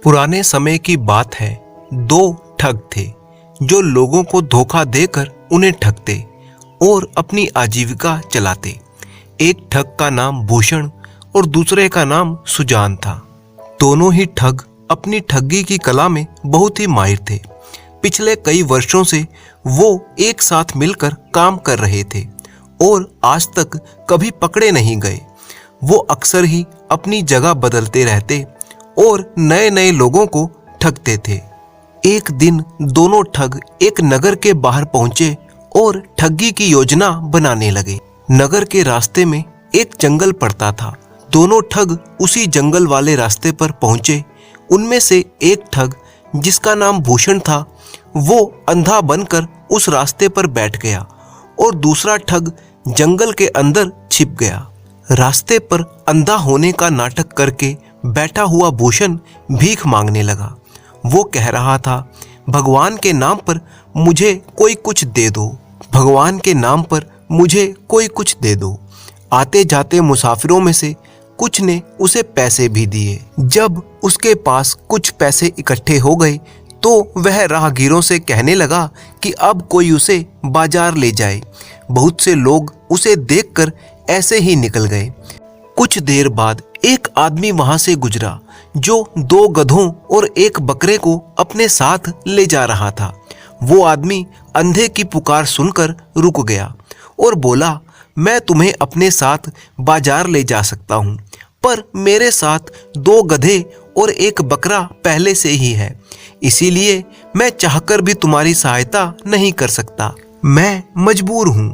पुराने समय की बात है। दो ठग थे जो लोगों को धोखा देकर उन्हें ठगते और अपनी आजीविका चलाते। एक ठग का नाम भूषण और दूसरे का नाम सुजान था। दोनों ही ठग अपनी ठगी की कला में बहुत ही माहिर थे। पिछले कई वर्षों से वो एक साथ मिलकर काम कर रहे थे और आज तक कभी पकड़े नहीं गए। वो अक्सर ही अपनी जगह बदलते रहते और नए नए लोगों को ठगते थे। एक दिन दोनों ठग एक नगर के बाहर पहुंचे और ठगी की योजना बनाने लगे। नगर के रास्ते में एक जंगल पड़ता था। दोनों ठग उसी जंगल वाले रास्ते पर पहुंचे। उनमें से एक ठग, जिसका नाम भूषण था, वो अंधा बनकर उस रास्ते पर बैठ गया और दूसरा ठग जंगल के अंदर छिप गया। रास्ते पर अंधा होने का नाटक करके बैठा हुआ भूषण भीख मांगने लगा। वो कह रहा था, भगवान के नाम पर मुझे कोई कुछ दे दो, भगवान के नाम पर मुझे कोई कुछ दे दो। आते जाते मुसाफिरों में से कुछ ने उसे पैसे भी दिए। जब उसके पास कुछ पैसे इकट्ठे हो गए तो वह राहगीरों से कहने लगा कि अब कोई उसे बाजार ले जाए। बहुत से लोग उसे देखकर ऐसे ही निकल गए। कुछ देर बाद एक आदमी वहां से गुजरा जो 2 गधों और एक बकरे को अपने साथ ले जा रहा था। वो आदमी अंधे की पुकार सुनकर रुक गया और बोला, मैं तुम्हें अपने साथ बाजार ले जा सकता हूँ, पर मेरे साथ 2 गधे और एक बकरा पहले से ही है, इसीलिए मैं चाहकर भी तुम्हारी सहायता नहीं कर सकता। मैं मजबूर हूँ।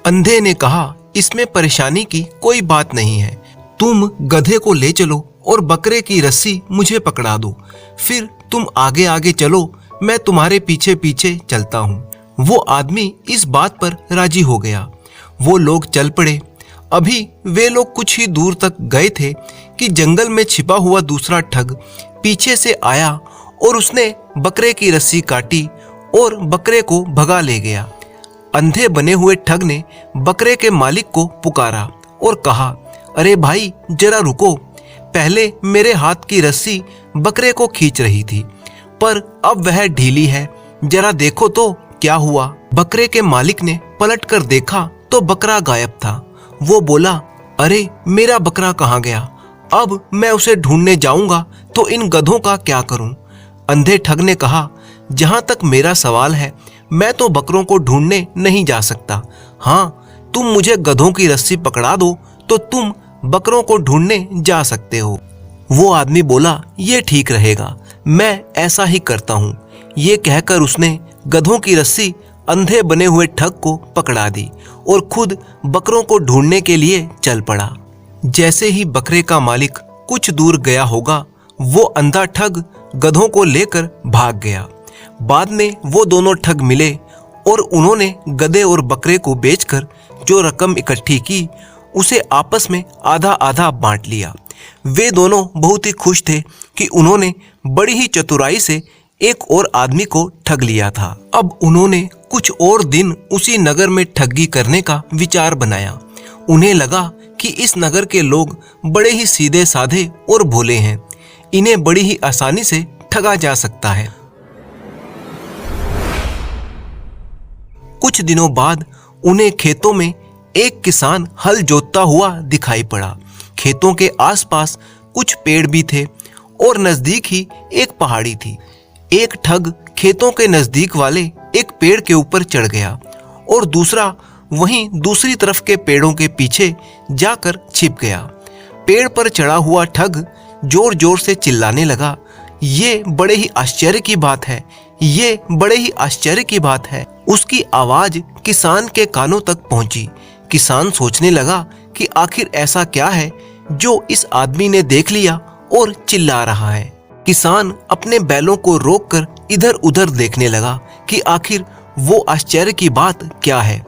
अंधे ने कहा, इसमें परेशानी की कोई बात नहीं है। तुम गधे को ले चलो और बकरे की रस्सी मुझे पकड़ा दो, फिर तुम आगे आगे चलो, मैं तुम्हारे पीछे पीछे चलता हूँ। वो आदमी इस बात पर राजी हो गया। वो लोग चल पड़े। अभी वे लोग कुछ ही दूर तक गए थे कि जंगल में छिपा हुआ दूसरा ठग पीछे से आया और उसने बकरे की रस्सी काटी और बकरे को भगा ले गया। अंधे बने हुए ठग ने बकरे के मालिक को पुकारा और कहा, अरे भाई जरा रुको, पहले मेरे हाथ की रस्सी बकरे को खींच रही थी, पर अब वह ढीली है, जरा देखो तो क्या हुआ। बकरे के मालिक ने पलटकर देखा तो बकरा गायब था। वो बोला, अरे मेरा बकरा कहाँ गया? अब मैं उसे ढूंढने जाऊंगा तो इन गधों का क्या करूं? अंधे ठग ने कहा, जहां तक मेरा सवाल है, मैं तो बकरों को ढूंढने नहीं जा सकता। हाँ, तुम मुझे गधों की रस्सी पकड़ा दो तो तुम बकरों को ढूंढने जा सकते हो। वो आदमी बोला, ये ठीक रहेगा, मैं ऐसा ही करता हूँ। ये कहकर उसने गधों की रस्सी अंधे बने हुए ठग को पकड़ा दी और खुद बकरों को ढूंढने के लिए चल पड़ा। जैसे ही बकरे का मालिक कुछ दूर गया होगा, वो अंधा ठग गधों को लेकर भाग गया। बाद में वो दोनों ठग मिले और उन्होंने गधे और बकरे को बेचकर जो रकम इकट्ठी की उसे आपस में आधा आधा बांट लिया। वे दोनों बहुत ही खुश थे कि उन्होंने बड़ी ही चतुराई से एक और आदमी को ठग लिया था। अब उन्होंने कुछ और दिन उसी नगर में ठगी करने का विचार बनाया। उन्हें लगा कि इस नगर के लोग बड़े ही सीधे साधे और भोले हैं, इन्हें बड़ी ही आसानी से ठगा जा सकता है। कुछ दिनों बाद उन्हें खेतों में एक किसान हल जोतता हुआ दिखाई पड़ा। खेतों के आसपास कुछ पेड़ भी थे और नजदीक ही एक पहाड़ी थी। एक ठग खेतों के नजदीक वाले एक पेड़ के ऊपर चढ़ गया और दूसरा वहीं दूसरी तरफ के पेड़ों के पीछे जाकर छिप गया। पेड़ पर चढ़ा हुआ ठग जोर जोर से चिल्लाने लगा, ये बड़े ही आश्चर्य की बात है, ये बड़े ही आश्चर्य की बात है। उसकी आवाज किसान के कानों तक पहुंची। किसान सोचने लगा कि आखिर ऐसा क्या है जो इस आदमी ने देख लिया और चिल्ला रहा है। किसान अपने बैलों को रोककर इधर उधर देखने लगा कि आखिर वो आश्चर्य की बात क्या है।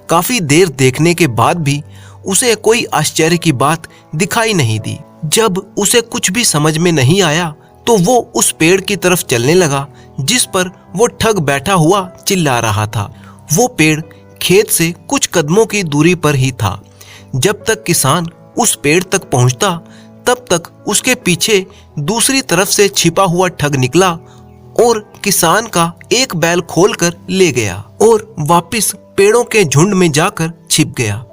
काफी देर देखने के बाद भी उसे कोई आश्चर्य की बात दिखाई नहीं दी। जब उसे कुछ भी समझ में नहीं आया तो वो उस पेड़ की तरफ चलने लगा जिस पर वो ठग बैठा हुआ चिल्ला रहा था। वो पेड़ खेत से कुछ कदमों की दूरी पर ही था। जब तक किसान उस पेड़ तक पहुंचता तब तक उसके पीछे दूसरी तरफ से छिपा हुआ ठग निकला और किसान का एक बैल खोलकर ले गया और वापस पेड़ों के झुंड में जाकर छिप गया।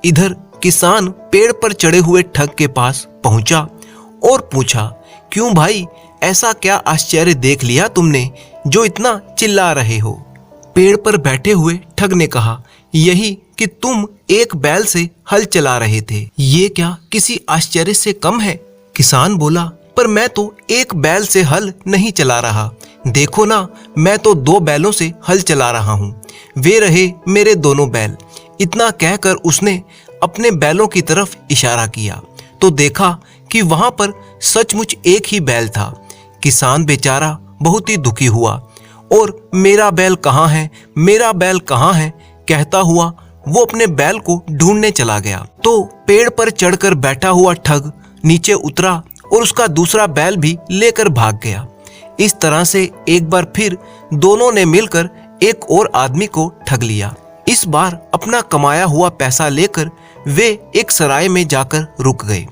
इधर किसान पेड़ पर चढ़े हुए ठग के पास पहुंचा और पूछा, क्यों भाई, ऐसा क्या आश्चर्य देख लिया तुमने जो इतना चिल्ला रहे हो? पेड़ पर बैठे हुए ठग ने कहा, यही कि तुम एक बैल से हल चला रहे थे। ये क्या किसी आश्चर्य से कम है? किसान बोला, पर मैं तो एक बैल से हल नहीं चला रहा, देखो ना, मैं तो 2 बैलों से हल चला रहा हूँ, वे रहे मेरे दोनों बैल। इतना कहकर उसने अपने बैलों की तरफ इशारा किया तो देखा कि वहां पर सचमुच एक ही बैल था। किसान बेचारा बहुत ही दुखी हुआ और मेरा बैल कहाँ है, मेरा बैल कहाँ है कहता हुआ वो अपने बैल को ढूंढने चला गया। तो पेड़ पर चढ़कर बैठा हुआ ठग नीचे उतरा और उसका दूसरा बैल भी लेकर भाग गया। इस तरह से एक बार फिर दोनों ने मिलकर एक और आदमी को ठग लिया। इस बार अपना कमाया हुआ पैसा लेकर वे एक सराय में जाकर रुक गए।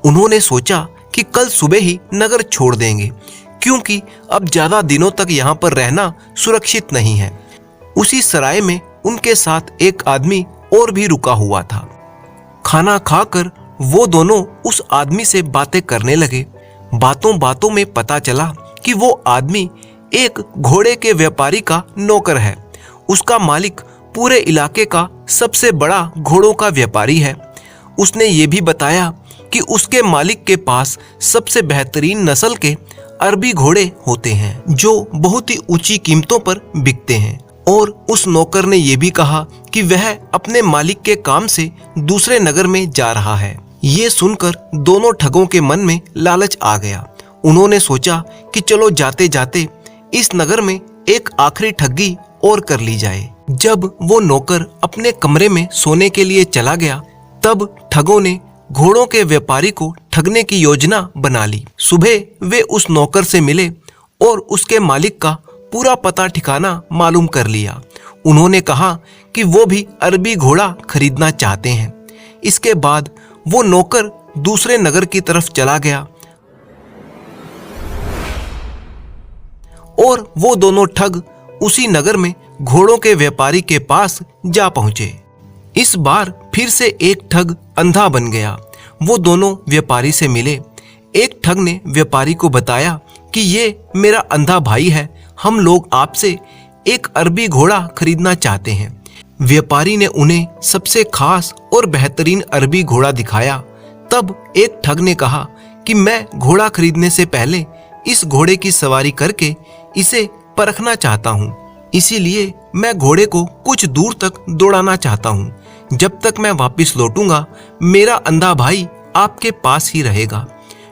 उन्होंने सोचा कि कल सुबह ही नगर छोड़ देंगे, क्योंकि अब ज्यादा दिनों तक यहाँ पर रहना सुरक्षित नहीं है। उसी सराय में उनके साथ एक आदमी और भी रुका हुआ था। खाना खाकर वो दोनों उस आदमी से बातें करने लगे। बातों बातों में पता चला कि वो आदमी एक घोड़े के व्यापारी का नौकर है। उसका मालिक पूरे इलाके का सबसे बड़ा घोड़ों का व्यापारी है। उसने ये भी बताया कि उसके मालिक के पास सबसे बेहतरीन नस्ल के अरबी घोड़े होते हैं जो बहुत ही ऊंची कीमतों पर बिकते हैं। और उस नौकर ने यह भी कहा कि वह अपने मालिक के काम से दूसरे नगर में जा रहा है। ये सुनकर दोनों ठगों के मन में लालच आ गया। उन्होंने सोचा कि चलो जाते जाते इस नगर में एक आखिरी ठगी और कर ली जाए। जब वो नौकर अपने कमरे में सोने के लिए चला गया तब ठगों ने घोड़ों के व्यापारी को ठगने की योजना बना ली। सुबह वे उस नौकर से मिले और उसके मालिक का पूरा पता ठिकाना मालूम कर लिया। उन्होंने कहा कि वो भी अरबी घोड़ा खरीदना चाहते हैं। इसके बाद वो नौकर दूसरे नगर की तरफ चला गया और वो दोनों ठग उसी नगर में घोड़ों के व्यापारी के पास जा पहुंचे। इस बार फिर से एक ठग अंधा बन गया। वो दोनों व्यापारी से मिले। एक ठग ने व्यापारी को बताया कि ये मेरा अंधा भाई है, हम लोग आपसे एक अरबी घोड़ा खरीदना चाहते हैं। व्यापारी ने उन्हें सबसे खास और बेहतरीन अरबी घोड़ा दिखाया। तब एक ठग ने कहा कि मैं घोड़ा खरीदने से पहले इस घोड़े की सवारी करके इसे परखना चाहता हूँ, इसीलिए मैं घोड़े को कुछ दूर तक दौड़ाना चाहता हूँ। जब तक मैं वापस लौटूंगा मेरा अंधा भाई आपके पास ही रहेगा।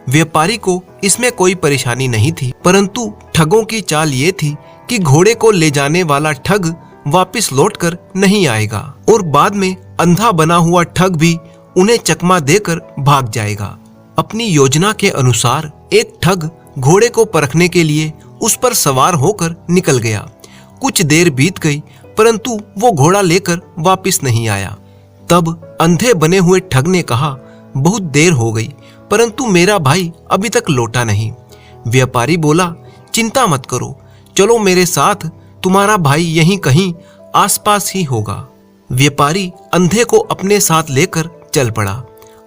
व्यापारी को इसमें कोई परेशानी नहीं थी, परंतु ठगों की चाल ये थी कि घोड़े को ले जाने वाला ठग वापस लौटकर नहीं आएगा और बाद में अंधा बना हुआ ठग भी उन्हें चकमा देकर भाग जाएगा। अपनी योजना के अनुसार एक ठग घोड़े को परखने के लिए उस पर सवार होकर निकल गया। कुछ देर बीत गई परंतु वो घोड़ा लेकर वापस नहीं आया। तब अंधे बने हुए ठग ने कहा, बहुत देर हो गई परंतु मेरा भाई अभी तक लौटा नहीं। व्यापारी बोला, चिंता मत करो, चलो मेरे साथ, तुम्हारा भाई यहीं कहीं आसपास ही होगा। व्यापारी अंधे को अपने साथ लेकर चल पड़ा।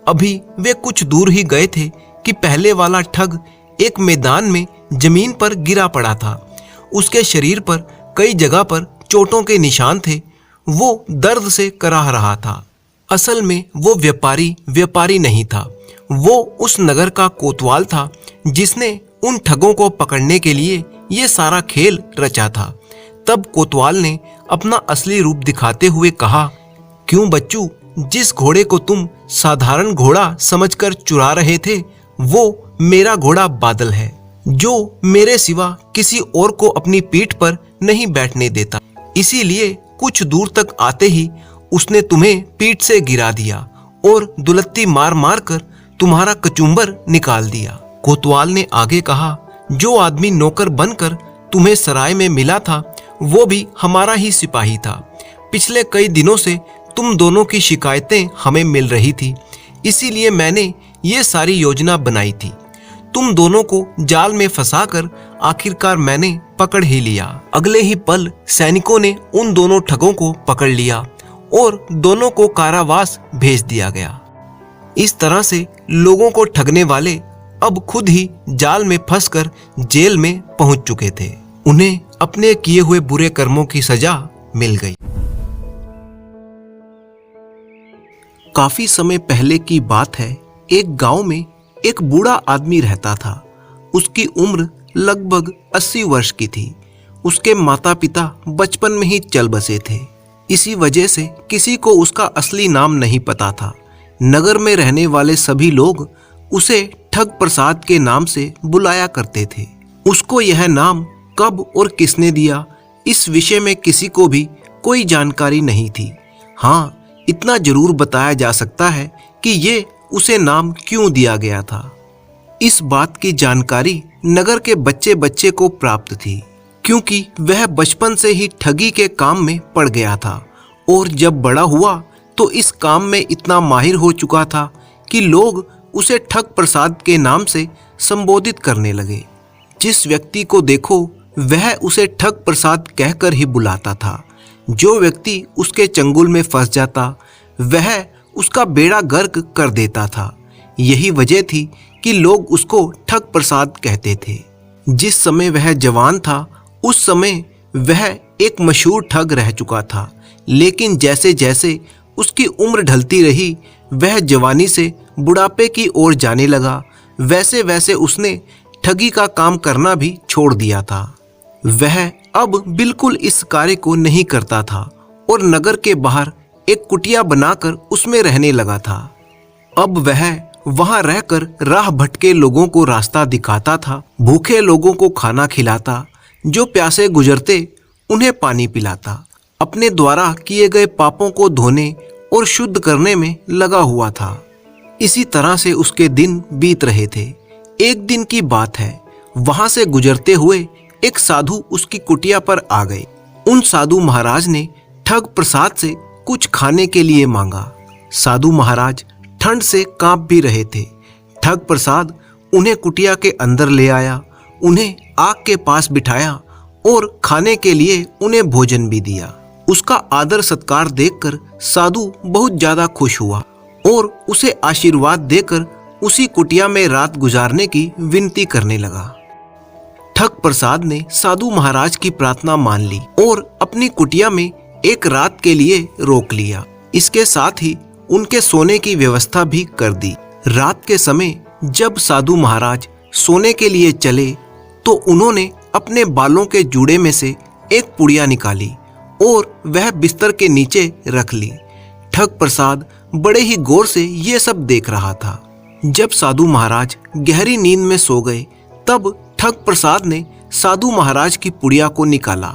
अभी वे कुछ दूर ही गए थे कि पहले वाला ठग एक मैदान में जमीन पर गिरा पड़ा था। उसके शरीर पर कई जगह पर चोटों के निशान थे। वो दर्द से कराह रहा था। असल में वो व्यापारी नहीं था, वो उस नगर का कोतवाल था जिसने उन ठगों को पकड़ने के लिए ये सारा खेल रचा था। तब कोतवाल ने अपना असली रूप दिखाते हुए कहा, क्यों बच्चू, जिस घोड़े को तुम साधारण घोड़ा समझकर चुरा रहे थे वो मेरा घोड़ा बादल है, जो मेरे सिवा किसी और को अपनी पीठ पर नहीं बैठने देता। इसीलिए कुछ दूर तक आते ही उसने तुम्हें पीठ से गिरा दिया और दुलत्ती मार मार कर तुम्हारा कचुम्बर निकाल दिया। कोतवाल ने आगे कहा, जो आदमी नौकर बनकर तुम्हें सराय में मिला था वो भी हमारा ही सिपाही था। पिछले कई दिनों से तुम दोनों की शिकायतें हमें मिल रही थी, इसीलिए मैंने ये सारी योजना बनाई थी। तुम दोनों को जाल में फंसाकर आखिरकार मैंने पकड़ ही लिया। अगले ही पल सैनिकों ने उन दोनों ठगों को पकड़ लिया और दोनों को कारावास भेज दिया गया। इस तरह से लोगों को ठगने वाले अब खुद ही जाल में फंसकर जेल में पहुंच चुके थे। उन्हें अपने किए हुए बुरे कर्मों की सजा मिल गई। काफी समय पहले की बात है। एक गांव में एक बूढ़ा आदमी रहता था। उसकी उम्र लगभग 80 वर्ष की थी। उसके माता पिता बचपन में ही चल बसे थे। इसी वजह से किसी को उसका असली नाम नहीं पता था। नगर में रहने वाले सभी लोग उसे ठग प्रसाद के नाम से बुलाया करते थे। उसको यह नाम कब और किसने दिया, इस विषय में किसी को भी कोई जानकारी नहीं थी। हाँ, इतना जरूर बताया जा सकता है कि ये उसे नाम क्यों दिया गया था। इस बात की जानकारी नगर के बच्चे बच्चे को प्राप्त थी, क्योंकि वह बचपन से ही ठगी के काम में पड़ गया था और जब बड़ा हुआ तो इस काम में इतना माहिर हो चुका था कि लोग उसे ठग प्रसाद के नाम से संबोधित करने लगे। जिस व्यक्ति को देखो वह उसे ठग प्रसाद कहकर ही बुलाता था। जो व्यक्ति उसके चंगुल में फंस जाता वह उसका बेड़ा गर्क कर देता था। यही वजह थी कि लोग उसको ठग प्रसाद कहते थे। जिस समय वह जवान था उस समय वह एक मशहूर ठग रह चुका था, लेकिन जैसे जैसे उसकी उम्र ढलती रही वह जवानी से बुढ़ापे की ओर जाने लगा। वैसे वैसे उसने ठगी का काम करना भी छोड़ दिया था। वह अब बिल्कुल इस कार्य को नहीं करता था और नगर के बाहर एक कुटिया बनाकर उसमें रहने लगा था। अब वह वहां रहकर राह भटके लोगों को रास्ता दिखाता था, भूखे लोगों को खाना खिलाता, जो प्यासे गुजरते उन्हें पानी पिलाता, अपने द्वारा किए गए पापों को धोने और शुद्ध करने में लगा हुआ था। इसी तरह से उसके दिन बीत रहे थे। एक दिन की बात है, वहां से गुजरते हुए एक साधु उसकी कुटिया पर आ गए। उन साधु महाराज ने ठग प्रसाद से कुछ खाने के लिए मांगा। साधु महाराज ठंड से कांप भी रहे थे। ठग प्रसाद उन्हें कुटिया के अंदर ले आया, उन्हें आग के पास बिठाया और खाने के लिए उन्हें भोजन भी दिया। उसका आदर सत्कार देखकर साधु बहुत ज्यादा खुश हुआ और उसे आशीर्वाद देकर उसी कुटिया में रात गुजारने की विनती करने लगा। ठग प्रसाद ने साधु महाराज की प्रार्थना मान ली और अपनी कुटिया में एक रात के लिए रोक लिया। इसके साथ ही उनके सोने की व्यवस्था भी कर दी। रात के समय जब साधु महाराज सोने के लिए चले तो उन्होंने अपने बालों के जूड़े में से एक पुड़िया निकाली और वह बिस्तर के नीचे रख ली। ठग प्रसाद बड़े ही गौर से ये सब देख रहा था। जब साधु महाराज गहरी नींद में सो गए तब ठग प्रसाद ने साधु महाराज की पुड़िया को निकाला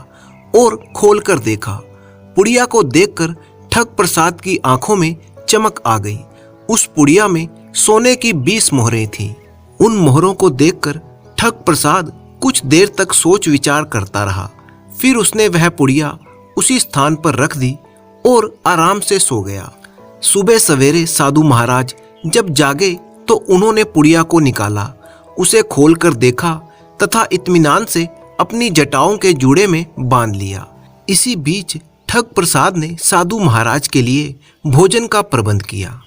और खोलकर देखा। पुड़िया को देखकर ठग प्रसाद की आंखों में चमक आ गई। उस पुड़िया में सोने की 20 मोहरें थीं। उन मोहरों को देखकर ठग प्रसाद कुछ देर तक सोच विचार करता रहा। फिर उसने वह पुड़िया उसी स्थान पर रख दी और आराम से सो गया। सुबह सवेरे साधु महाराज जब जागे तो उन्होंने पुड़िया को निकाला, उसे खोलकर देखा तथा इत्मीनान से अपनी जटाओं के जूड़े में बांध लिया। इसी बीच ठग प्रसाद ने साधु महाराज के लिए भोजन का प्रबंध किया।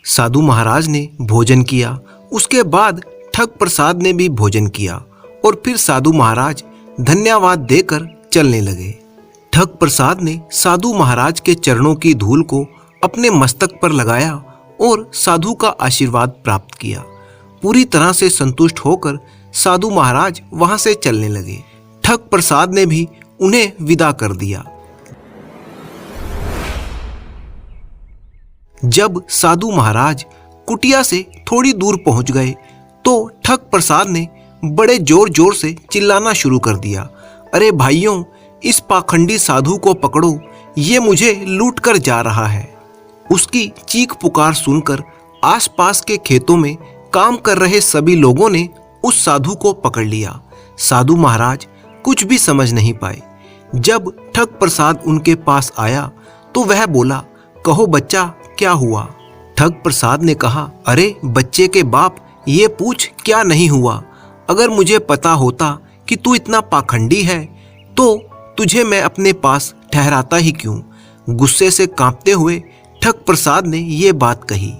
साधु महाराज ने भोजन किया, उसके बाद ठग प्रसाद ने भी भोजन किया और फिर साधु महाराज धन्यवाद देकर चलने लगे। ठग प्रसाद ने साधु महाराज के चरणों की धूल को अपने मस्तक पर लगाया और साधु का आशीर्वाद प्राप्त किया। पूरी तरह से संतुष्ट होकर साधु महाराज वहां से चलने लगे। ठग प्रसाद ने भी उन्हें विदा कर दिया। जब साधु महाराज कुटिया से थोड़ी दूर पहुंच गए तो ठग प्रसाद ने बड़े जोर जोर से चिल्लाना शुरू कर दिया, अरे भाइयों, इस पाखंडी साधु को पकड़ो, ये मुझे लूट कर जा रहा है। उसकी चीख पुकार सुनकर आसपास के खेतों में काम कर रहे सभी लोगों ने उस साधु को पकड़ लिया। साधु महाराज कुछ भी समझ नहीं पाए। जब ठग प्रसाद उनके पास आया तो वह बोला, कहो बच्चा, क्या हुआ? ठग प्रसाद ने कहा, अरे बच्चे के बाप, ये पूछ क्या नहीं हुआ। अगर मुझे पता होता कि तू इतना पाखंडी है तो तुझे मैं अपने पास ठहराता ही क्यों। गुस्से से कांपते हुए ठग प्रसाद ने ये बात कही।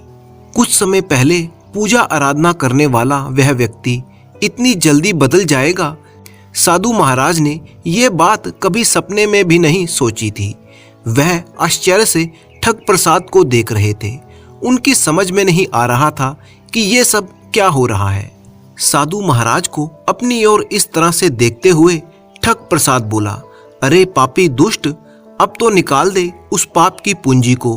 कुछ समय पहले पूजा आराधना करने वाला वह व्यक्ति इतनी जल्दी बदल जाएगा, साधु महाराज ने ये बात कभी सपने में भी नहीं सोची थी। वह आश्चर्य से ठग प्रसाद को देख रहे थे। उनकी समझ में नहीं आ रहा था कि ये सब क्या हो रहा है। साधु महाराज को अपनी ओर इस तरह से देखते हुए ठग प्रसाद बोला, अरे पापी दुष्ट, अब तो निकाल दे उस पाप की पूंजी को,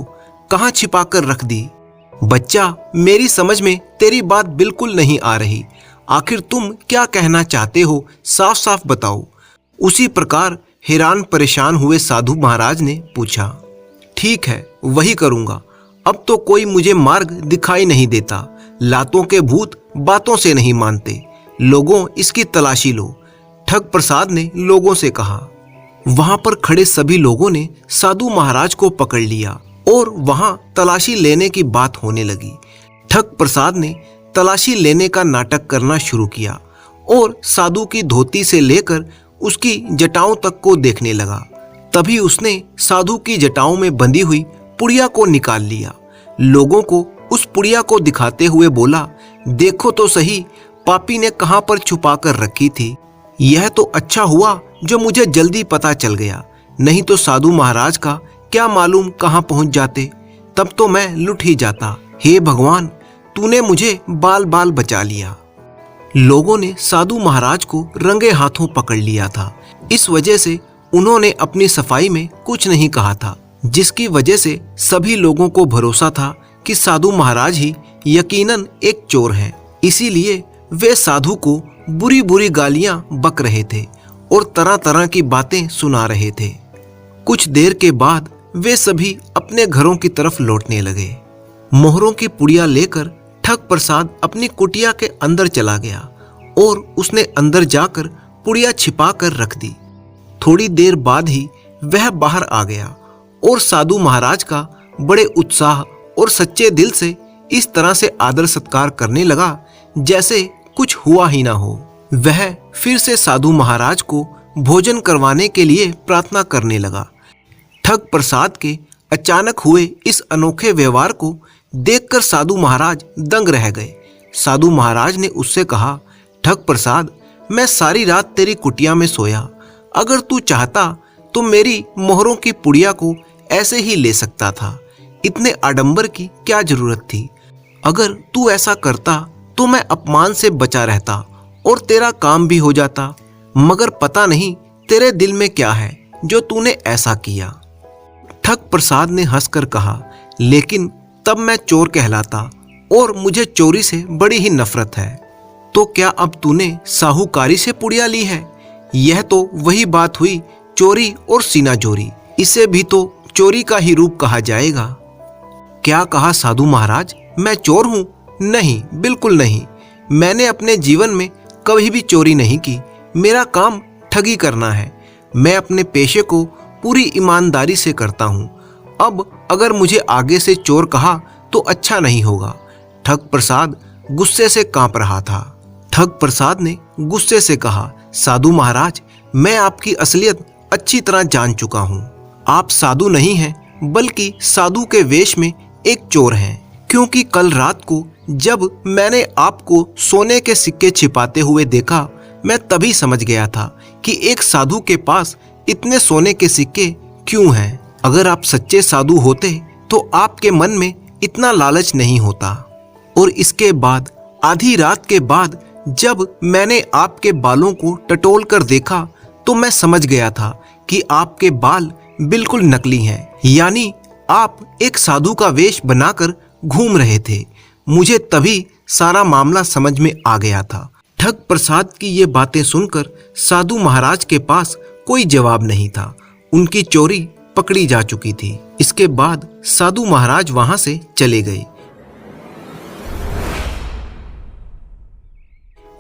कहाँ छिपा कर रख दी। बच्चा, मेरी समझ में तेरी बात बिल्कुल नहीं आ रही। आखिर तुम क्या कहना चाहते हो, साफ साफ बताओ। उसी प्रकार हैरान परेशान हुए साधु महाराज ने पूछा। ठीक है, वही करूंगा। अब तो कोई मुझे मार्ग दिखाई नहीं देता। लातों के भूत बातों से नहीं मानते। लोगों, इसकी तलाशी लो, ठग प्रसाद ने लोगों से कहा। वहां पर खड़े सभी लोगों ने साधु महाराज को पकड़ लिया और वहां तलाशी लेने की बात होने लगी। ठग प्रसाद ने तलाशी लेने का नाटक करना शुरू किया और साधु की धोती से लेकर उसकी जटाओं तक को देखने लगा। तभी उसने साधु की जटाओं में बंधी हुई पुड़िया को निकाल लिया। लोगों को उस पुड़िया को दिखाते हुए बोला, देखो तो सही, पापी ने कहां पर छुपा कर रखी थी। यह तो अच्छा हुआ जो मुझे जल्दी पता चल गया, नहीं तो साधु महाराज का क्या मालूम कहां पहुंच जाते, तब तो मैं लुट ही जाता। हे भगवान, तूने मुझे बाल बाल बचा लिया। लोगों ने साधु महाराज को रंगे हाथों पकड़ लिया था। इस वजह से उन्होंने अपनी सफाई में कुछ नहीं कहा था, जिसकी वजह से सभी लोगों को भरोसा था कि साधु महाराज ही यकीनन एक चोर हैं। इसीलिए वे साधु को बुरी बुरी गालियां बक रहे थे और तरह तरह की बातें सुना रहे थे। कुछ देर के बाद वे सभी अपने घरों की तरफ लौटने लगे। मोहरों की पुड़िया लेकर ठग प्रसाद अपनी कुटिया के अंदर चला गया और उसने अंदर जाकर पुड़िया छिपा कर रख दी। थोड़ी देर बाद ही वह बाहर आ गया और साधु महाराज का बड़े उत्साह और सच्चे दिल से इस तरह से आदर सत्कार करने लगा जैसे कुछ हुआ ही ना हो। वह फिर से साधु महाराज को भोजन करवाने के लिए प्रार्थना करने लगा। ठग प्रसाद के अचानक हुए इस अनोखे व्यवहार को देखकर साधु महाराज दंग रह गए। साधु महाराज ने उससे कहा, ठग प्रसाद, मैं सारी रात तेरी कुटिया में सोया। अगर तू चाहता तो मेरी मोहरों की पुड़िया को ऐसे ही ले सकता था। इतने आडंबर की क्या जरूरत थी। अगर तू ऐसा करता तो मैं अपमान से बचा रहता और तेरा काम भी हो जाता। मगर पता नहीं तेरे दिल में क्या है जो तूने ऐसा किया। ठग प्रसाद ने हंसकर कहा, लेकिन तब मैं चोर कहलाता और मुझे चोरी से बड़ी ही नफरत है। तो क्या अब तूने साहूकारी से पुड़िया ली है? यह तो वही बात हुई, चोरी और सीना चोरी। इसे भी तो चोरी का ही रूप कहा जाएगा। क्या कहा साधु महाराज, मैं चोर हूं? नहीं, बिल्कुल नहीं। मैंने अपने जीवन में कभी भी चोरी नहीं की। मेरा काम ठगी करना है। मैं अपने पेशे को पूरी ईमानदारी से करता हूं। अब अगर मुझे आगे से चोर कहा तो अच्छा नहीं होगा। ठग प्रसाद गुस्से से कांप रहा था। ठग प्रसाद ने गुस्से से कहा, साधु महाराज, मैं आपकी असलियत अच्छी तरह जान चुका हूं। आप साधु नहीं हैं, बल्कि साधु के वेश में एक चोर हैं। क्योंकि कल रात को जब मैंने आपको सोने के सिक्के छिपाते हुए देखा, मैं तभी समझ गया था कि एक साधु के पास इतने सोने के सिक्के क्यों हैं। अगर आप सच्चे साधु होते तो आपके मन में इतना लालच नहीं होता। और इसके बाद आधी रात के बाद जब मैंने आपके बालों को टटोल कर देखा तो मैं समझ गया था कि आपके बाल बिल्कुल नकली हैं, यानी आप एक साधु का वेश बनाकर घूम रहे थे। मुझे तभी सारा मामला समझ में आ गया था। ठग प्रसाद की ये बातें सुनकर साधु महाराज के पास कोई जवाब नहीं था। उनकी चोरी पकड़ी जा चुकी थी। इसके बाद साधु महाराज वहां से चले गए।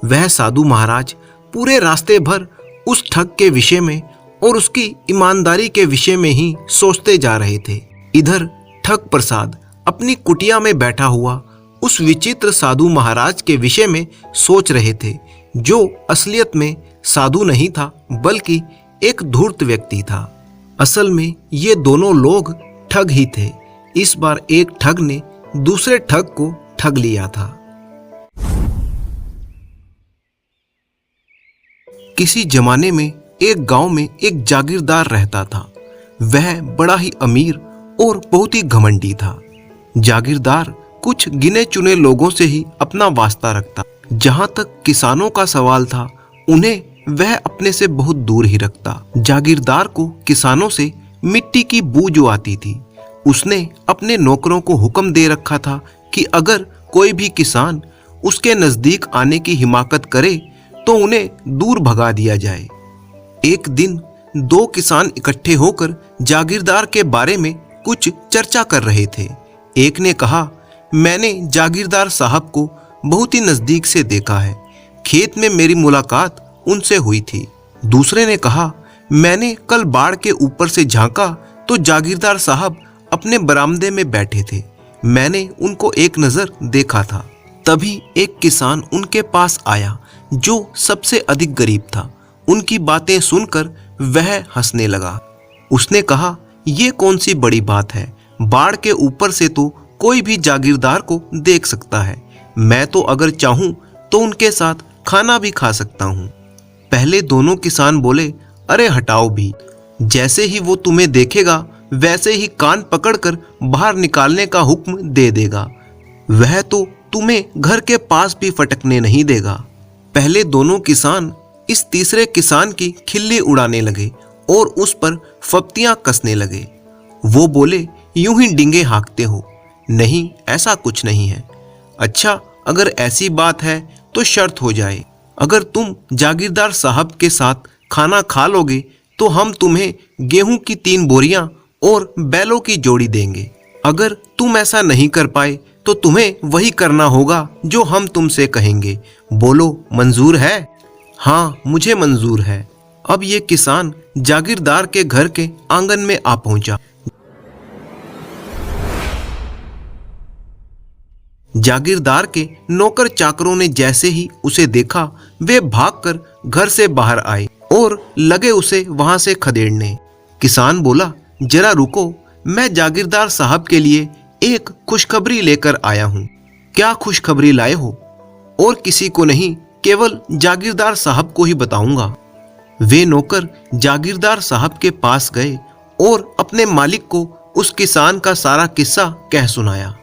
वह साधु महाराज पूरे रास्ते भर उस ठग के विषय में और उसकी ईमानदारी के विषय में ही सोचते जा रहे थे। इधर ठग प्रसाद अपनी कुटिया में बैठा हुआ उस विचित्र साधु महाराज के विषय में सोच रहे थे, जो असलियत में साधु नहीं था बल्कि एक धूर्त व्यक्ति था। असल में ये दोनों लोग ठग ही थे। इस बार एक ठग ने दूसरे ठग को ठग लिया था। किसी जमाने में एक गांव में एक जागीरदार रहता था। वह बड़ा ही अमीर और बहुत ही घमंडी था। जागीरदार कुछ गिने चुने लोगों से ही अपना वास्ता रखता। जहां तक किसानों का सवाल था, उन्हें वह अपने से बहुत दूर ही रखता। जागीरदार को किसानों से मिट्टी की बू जो आती थी, उसने अपने नौकरों को हुक्म दे रखा था कि अगर कोई भी किसान उसके नजदीक आने की हिमाकत करे तो उन्हें दूर भगा दिया जाए। एक दिन दो किसान इकट्ठे होकर जागीरदार के बारे में कुछ चर्चा कर रहे थे। एक ने कहा, मैंने जागीरदार साहब को बहुत ही नजदीक से देखा है। खेत में मेरी मुलाकात उनसे हुई थी। दूसरे ने कहा, मैंने कल बाड़ के ऊपर से झांका तो जागीरदार साहब अपने बरामदे में बैठे थे। मैंने उनको एक नजर देखा था। तभी एक किसान उनके पास आया जो सबसे अधिक गरीब था। उनकी बातें सुनकर वह हंसने लगा। उसने कहा, ये कौन सी बड़ी बात है, बाड़ के ऊपर से तो कोई भी जागीरदार को देख सकता है। मैं तो अगर चाहूं तो उनके साथ खाना भी खा सकता हूं। पहले दोनों किसान बोले, अरे हटाओ भी, जैसे ही वो तुम्हें देखेगा वैसे ही कान पकड़कर बाहर निकालने का हुक्म दे देगा। वह तो तुम्हें घर के पास भी फटकने नहीं देगा। पहले दोनों किसान इस तीसरे किसान की खिल्ली उड़ाने लगे और उस पर फप्तियां कसने लगे। वो बोले, यूं ही डिंगे हाँकते हो। नहीं, ऐसा कुछ नहीं है। अच्छा, अगर ऐसी बात है तो शर्त हो जाए। अगर तुम जागीरदार साहब के साथ खाना खा लोगे तो हम तुम्हें गेहूं की 3 बोरियां और बैलों की जोड़ी देंगे। अगर तुम ऐसा नहीं कर पाए तो तुम्हें वही करना होगा जो हम तुमसे कहेंगे। बोलो, मंजूर है? हाँ, मुझे मंजूर है। अब ये किसान जागीरदार के घर के आंगन में आ पहुंचा। जागीरदार के नौकर चाकरों ने जैसे ही उसे देखा, वे भागकर घर से बाहर आए और लगे उसे वहां से खदेड़ने। किसान बोला, जरा रुको, मैं जागीरदार साहब के लिए एक खुशखबरी लेकर आया हूँ। क्या खुशखबरी लाए हो? और किसी को नहीं, केवल जागीरदार साहब को ही बताऊंगा। वे नौकर जागीरदार साहब के पास गए और अपने मालिक को उस किसान का सारा किस्सा कह सुनाया।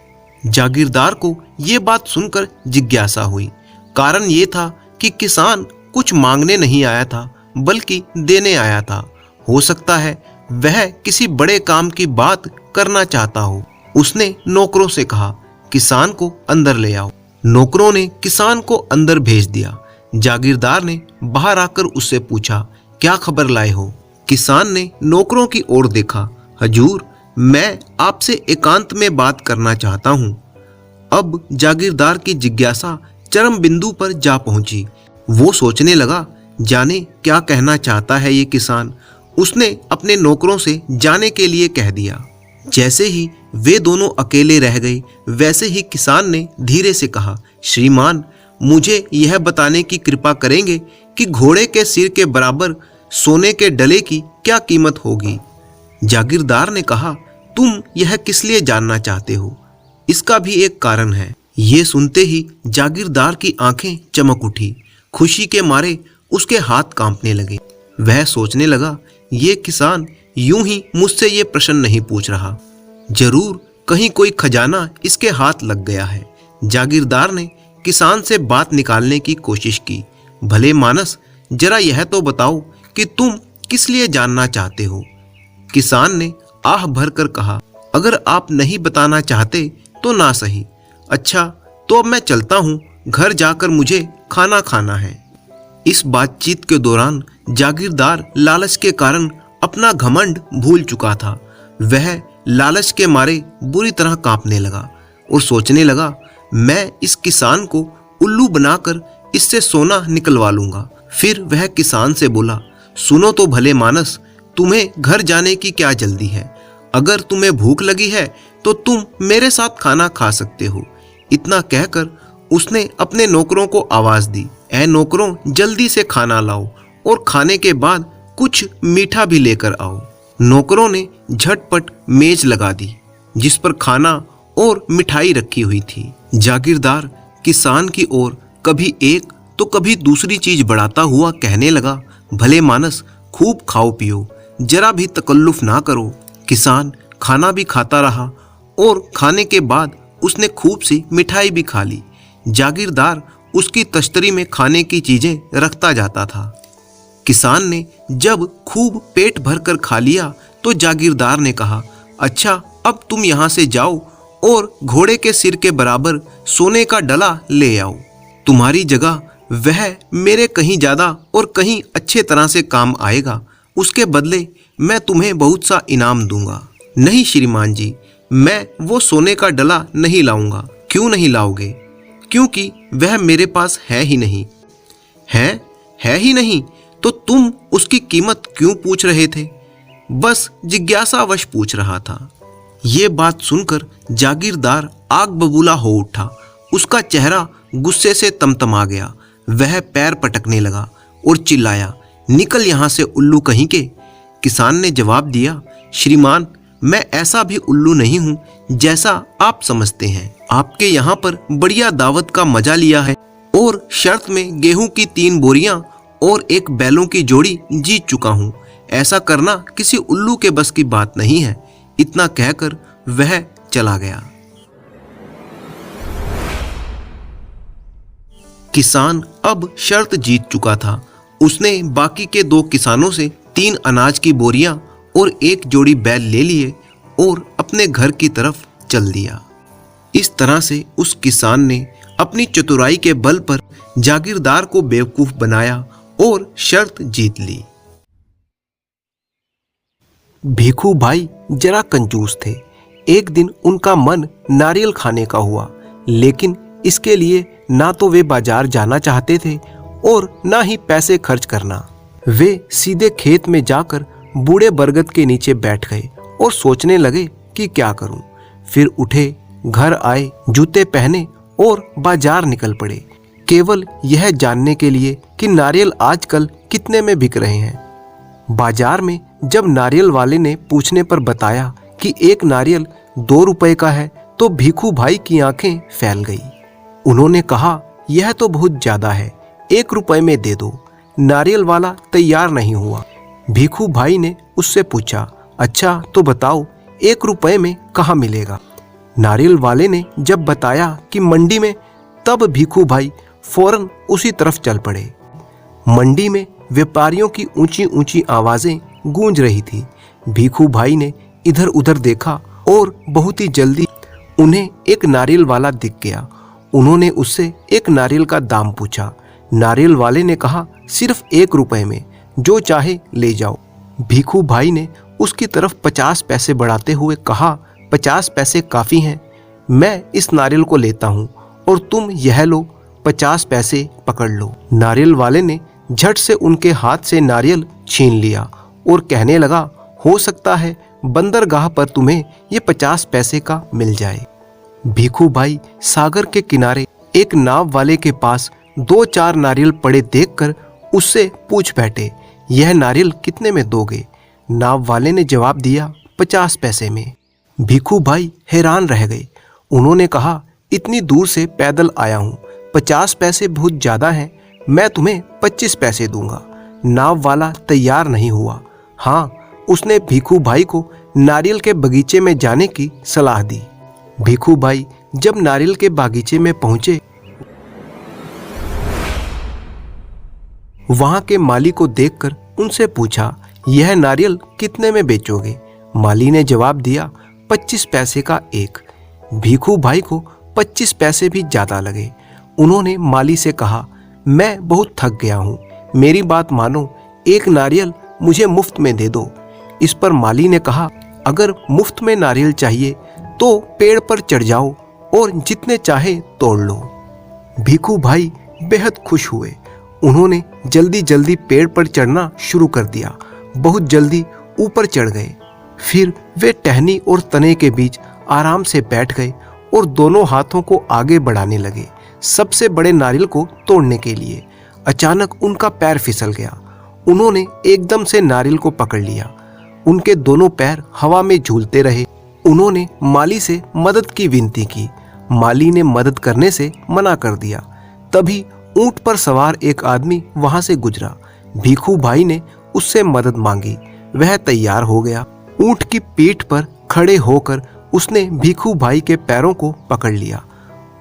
जागीरदार को ये बात सुनकर जिज्ञासा हुई। कारण ये था कि किसान कुछ मांगने नहीं आया था बल्कि देने आया था। हो सकता है वह किसी बड़े काम की बात करना चाहता हो। उसने नौकरों से कहा, किसान को अंदर ले आओ। नौकरों ने किसान को अंदर भेज दिया। जागीरदार ने बाहर आकर उससे पूछा, क्या खबर लाए हो? किसान ने नौकरों की ओर देखा। हजूर, मैं आपसे एकांत में बात करना चाहता हूँ। अब जागीरदार की जिज्ञासा चरम बिंदु पर जा पहुंची। वो सोचने लगा, जाने क्या कहना चाहता है ये किसान। उसने अपने नौकरों से जाने के लिए कह दिया। जैसे ही वे दोनों अकेले रह गए, वैसे ही किसान ने धीरे से कहा, श्रीमान, मुझे यह बताने की कृपा करेंगे कि घोड़े के सिर के बराबर सोने के डले की क्या कीमत होगी? जागीरदार ने कहा, तुम यह किस लिए जानना चाहते हो? इसका भी एक कारण है। ये सुनते ही जागीरदार की आंखें चमक उठी। खुशी के मारे उसके हाथ कांपने लगे। वह सोचने लगा, ये किसान यूं ही मुझसे ये प्रश्न नहीं पूछ रहा। जरूर कहीं कोई खजाना इसके हाथ लग गया है। जागीरदार ने किसान से बात निकालने की कोशिश की। भले मानस, जरा यह तो बताओ कि तुम किस लिए जानना चाहते हो? किसान ने आह भरकर कहा, अगर आप नहीं बताना चाहते तो ना सही। अच्छा, तो अब मैं चलता हूँ, घर जाकर मुझे खाना खाना है। इस बातचीत के दौरान जागीरदार लालच के कारण अपना घमंड भूल चुका था। वह लालच के मारे बुरी तरह कांपने लगा और सोचने लगा, मैं इस किसान को उल्लू बनाकर इससे सोना निकलवा लूंगा। फिर वह किसान से बोला, सुनो तो भले मानस, तुम्हें घर जाने की क्या जल्दी है? अगर तुम्हें भूख लगी है तो तुम मेरे साथ खाना खा सकते हो। इतना कहकर उसने अपने नौकरों को आवाज दी, ऐ नौकरों, जल्दी से खाना लाओ और खाने के बाद कुछ मीठा भी लेकर आओ। नौकरों ने झटपट मेज लगा दी जिस पर खाना और मिठाई रखी हुई थी। जागीरदार किसान की ओर कभी एक तो कभी दूसरी चीज बढ़ाता हुआ कहने लगा, भले मानस, खूब खाओ पियो, जरा भी तकल्लुफ ना करो। किसान खाना भी खाता रहा और खाने के बाद उसने खूब सी मिठाई भी खा ली। जागीरदार उसकी तश्तरी में खाने की चीजें रखता जाता था। किसान ने जब खूब पेट भरकर खा लिया तो जागीरदार ने कहा, अच्छा अब तुम यहाँ से जाओ और घोड़े के सिर के बराबर सोने का डला ले आओ। तुम्हारी जगह वह मेरे कहीं ज्यादा और कहीं अच्छे तरह से काम आएगा। उसके बदले मैं तुम्हें बहुत सा इनाम दूंगा। नहीं श्रीमान जी, मैं वो सोने का डला नहीं लाऊंगा। क्यों नहीं लाओगे? क्योंकि वह मेरे पास है ही नहीं। है ही नहीं तो तुम उसकी कीमत क्यों पूछ रहे थे? बस जिज्ञासावश पूछ रहा था। ये बात सुनकर जागीरदार आग बबूला हो उठा। उसका चेहरा गुस्से से तमतमा गया। वह पैर पटकने लगा और चिल्लाया, निकल यहाँ से उल्लू कहीं के। किसान ने जवाब दिया, श्रीमान, मैं ऐसा भी उल्लू नहीं हूँ जैसा आप समझते हैं। आपके यहाँ पर बढ़िया दावत का मजा लिया है और शर्त में गेहूं की 3 बोरियां और एक बैलों की जोड़ी जीत चुका हूँ। ऐसा करना किसी उल्लू के बस की बात नहीं है। इतना कहकर वह चला गया। किसान अब शर्त जीत चुका था। उसने बाकी के 2 किसानों से 3 अनाज की बोरियां और 1 जोड़ी बैल ले लिए और अपने घर की तरफ चल दिया। इस तरह से उस किसान ने अपनी चतुराई के बल पर जागीरदार को बेवकूफ बनाया और शर्त जीत ली। भीखू भाई जरा कंजूस थे। एक दिन उनका मन नारियल खाने का हुआ, लेकिन इसके लिए ना तो वे बाजार जाना चाहते थे और ना ही पैसे खर्च करना। वे सीधे खेत में जाकर बूढ़े बरगद के नीचे बैठ गए और सोचने लगे कि क्या करूं। फिर उठे, घर आए, जूते पहने और बाजार निकल पड़े, केवल यह जानने के लिए कि नारियल आजकल कितने में बिक रहे हैं। बाजार में जब नारियल वाले ने पूछने पर बताया कि एक नारियल 2 रुपए का है तो भीखू भाई की आंखें फैल गई। उन्होंने कहा, यह तो बहुत ज्यादा है, 1 रुपए में दे दो। नारियल वाला तैयार नहीं हुआ। भीखू भाई ने उससे पूछा, अच्छा तो बताओ 1 रुपए में कहाँ मिलेगा? नारियल वाले ने जब बताया कि मंडी में, तब भीखू भाई फौरन उसी तरफ चल पड़े। मंडी में व्यापारियों की ऊंची ऊंची आवाजें गूंज रही थी। भीखू भाई ने इधर उधर देखा और बहुत ही जल्दी उन्हें एक नारियल वाला दिख गया। उन्होंने उससे एक नारियल का दाम पूछा। नारियल वाले ने कहा, सिर्फ 1 रुपए में, जो चाहे ले जाओ। भीखू भाई ने उसकी तरफ 50 पैसे बढ़ाते हुए कहा, 50 पैसे काफी हैं, मैं इस नारियल को लेता हूँ और तुम यह लो, 50 पैसे पकड़ लो। नारियल वाले ने झट से उनके हाथ से नारियल छीन लिया और कहने लगा, हो सकता है बंदरगाह पर तुम्हें ये 50 पैसे का मिल जाए। भीखू भाई सागर के किनारे एक नाव वाले के पास 2-4 नारियल पड़े देखकर उससे पूछ बैठे, यह नारियल कितने में दोगे? नाव वाले ने जवाब दिया, 50 पैसे में। भीखू भाई हैरान रह गए। उन्होंने कहा, इतनी दूर से पैदल आया हूँ, 50 पैसे बहुत ज्यादा हैं, मैं तुम्हें 25 पैसे दूंगा। नाव वाला तैयार नहीं हुआ। हाँ, उसने भीखू भाई को नारियल के बगीचे में जाने की सलाह दी। भीखू भाई जब नारियल के बागीचे में पहुंचे, वहां के माली को देखकर उनसे पूछा, यह नारियल कितने में बेचोगे? माली ने जवाब दिया, 25 पैसे का एक। भीखू भाई को 25 पैसे भी ज्यादा लगे। उन्होंने माली से कहा, मैं बहुत थक गया हूँ, मेरी बात मानो, एक नारियल मुझे मुफ्त में दे दो। इस पर माली ने कहा, अगर मुफ्त में नारियल चाहिए तो पेड़ पर चढ़ जाओ और जितने चाहे तोड़ लो। भीखू भाई बेहद खुश हुए। उन्होंने जल्दी जल्दी पेड़ पर चढ़ना शुरू कर दिया। बहुत जल्दी ऊपर चढ़ गए। फिर वे टहनी और तने के बीच आराम से बैठ गए और दोनों हाथों को आगे बढ़ाने लगे सबसे बड़े नारियल को तोड़ने के लिए। अचानक उनका पैर फिसल गया। उन्होंने एकदम से नारियल को पकड़ लिया। उनके दोनों पैर हवा में झूलते रहे। उन्होंने माली से मदद की विनती की। माली ने मदद करने से मना कर दिया। तभी ऊंट पर सवार एक आदमी वहां से गुजरा। भीखू भाई ने उससे मदद मांगी। वह तैयार हो गया। ऊंट की पीठ पर खड़े होकर उसने भीखू भाई के पैरों को पकड़ लिया।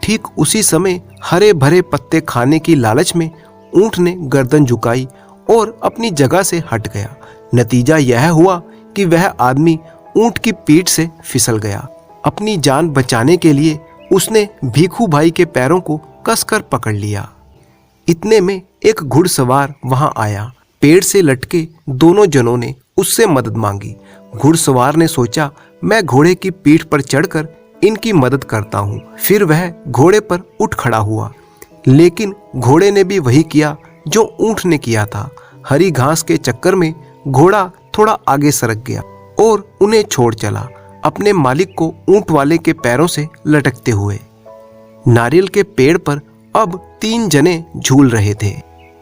ठीक उसी समय हरे भरे पत्ते खाने की लालच में ऊंट ने गर्दन झुकाई और अपनी जगह से हट गया। नतीजा यह हुआ कि वह आदमी ऊंट की पीठ से फिसल गया। अपनी जान बचाने के लिए उसने भीखू भाई के पैरों को कसकर पकड़ लिया। इतने में एक घुड़सवार वहां आया। पेड़ से लटके दोनों जनों ने उससे मदद मांगी। घुड़सवार ने सोचा, मैं घोड़े की पीठ पर चढ़कर इनकी मदद करता हूँ। फिर वह घोड़े पर उठ खड़ा हुआ, लेकिन घोड़े ने भी वही किया जो ऊंट ने किया था। हरी घास के चक्कर में घोड़ा थोड़ा आगे सरक गया और उन्हें छोड़ चला, अपने मालिक को ऊंट वाले के पैरों से लटकते हुए। नारियल के पेड़ पर अब 3 जने झूल रहे थे।